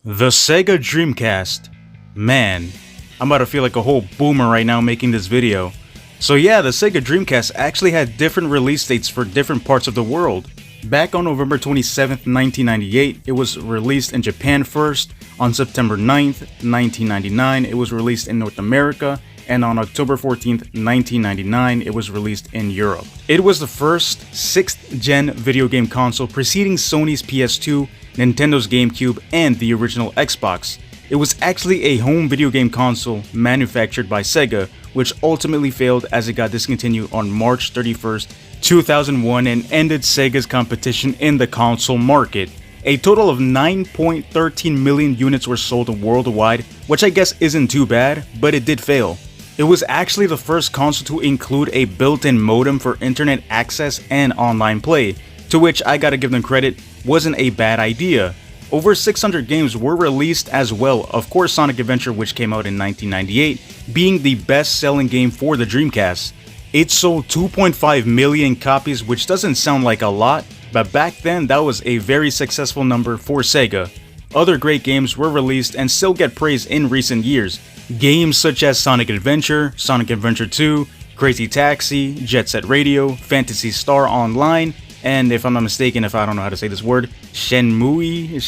The Sega Dreamcast. Man, I'm about to feel like a whole boomer right now making this video. So yeah, the Sega Dreamcast actually had different release dates for different parts of the world. Back on November 27th, 1998, it was released in Japan first. On September 9th, 1999, it was released in North America. And on October 14th, 1999, it was released in Europe. It was the first 6th gen video game console preceding Sony's PS2, Nintendo's GameCube, and the original Xbox. It was actually a home video game console manufactured by Sega, which ultimately failed as it got discontinued on March 31st, 2001 and ended Sega's competition in the console market. A total of 9.13 million units were sold worldwide, which I guess isn't too bad, but it did fail. It was actually the first console to include a built-in modem for internet access and online play, to which I gotta give them credit, wasn't a bad idea. Over 600 games were released as well, of course Sonic Adventure, which came out in 1998, being the best-selling game for the Dreamcast. It sold 2.5 million copies, which doesn't sound like a lot, but back then that was a very successful number for Sega. Other great games were released and still get praise in recent years. Games such as Sonic Adventure, Sonic Adventure 2, Crazy Taxi, Jet Set Radio, Phantasy Star Online, and if I'm not mistaken, if I don't know how to say this word, Shenmue,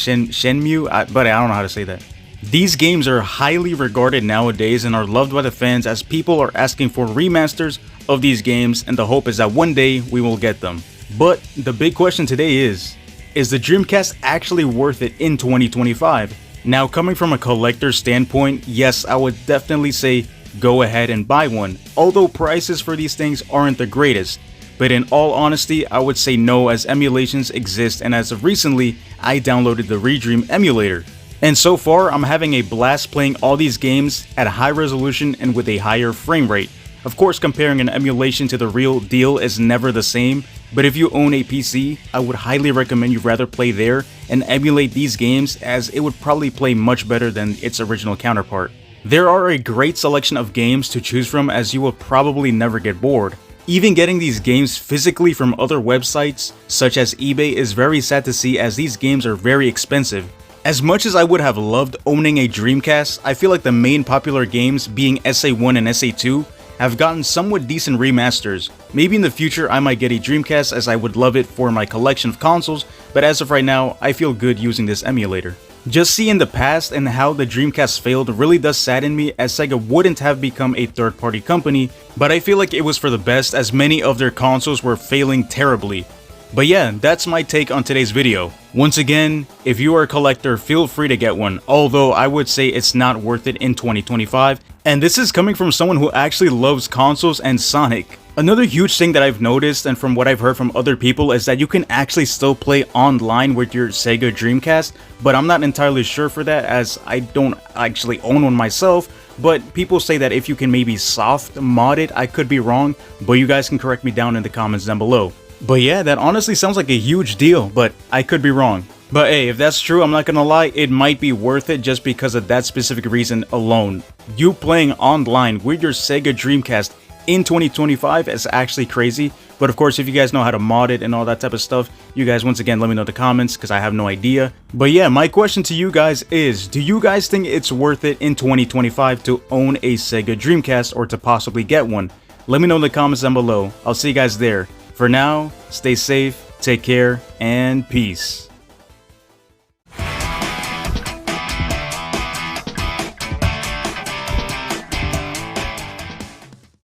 but I don't know how to say that. These games are highly regarded nowadays and are loved by the fans as people are asking for remasters of these games, and the hope is that one day we will get them. But the big question today is the Dreamcast actually worth it in 2025? Now, coming from a collector's standpoint, yes, I would definitely say go ahead and buy one, although prices for these things aren't the greatest. But in all honesty, I would say no, as emulations exist, and as of recently, I downloaded the Redream emulator. And so far, I'm having a blast playing all these games at a high resolution and with a higher frame rate. Of course, comparing an emulation to the real deal is never the same, but if you own a PC, I would highly recommend you rather play there and emulate these games, as it would probably play much better than its original counterpart. There are a great selection of games to choose from, as you will probably never get bored. Even getting these games physically from other websites, such as eBay, is very sad to see, as these games are very expensive. As much as I would have loved owning a Dreamcast, I feel like the main popular games, being SA1 and SA2, have gotten somewhat decent remasters. Maybe in the future I might get a Dreamcast, as I would love it for my collection of consoles, but as of right now, I feel good using this emulator. Just seeing the past and how the Dreamcast failed really does sadden me, as Sega wouldn't have become a third-party company, but I feel like it was for the best, as many of their consoles were failing terribly. But yeah, that's my take on today's video. Once again, if you are a collector, feel free to get one, although I would say it's not worth it in 2025. And this is coming from someone who actually loves consoles and Sonic. Another huge thing that I've noticed, and from what I've heard from other people, is that you can actually still play online with your Sega Dreamcast, but I'm not entirely sure for that, as I don't actually own one myself. But people say that if you can maybe soft mod it, I could be wrong, but you guys can correct me down in the comments down below. But yeah, that honestly sounds like a huge deal, but I could be wrong. But hey, if that's true, I'm not gonna lie, it might be worth it just because of that specific reason alone. You playing online with your Sega Dreamcast in 2025 is actually crazy. But of course, if you guys know how to mod it and all that type of stuff, you guys once again let me know in the comments, because I have no idea. But yeah, my question to you guys is, do you guys think it's worth it in 2025 to own a Sega Dreamcast, or to possibly get one? Let me know in the comments down below. I'll see you guys there. For now, stay safe, take care, and peace.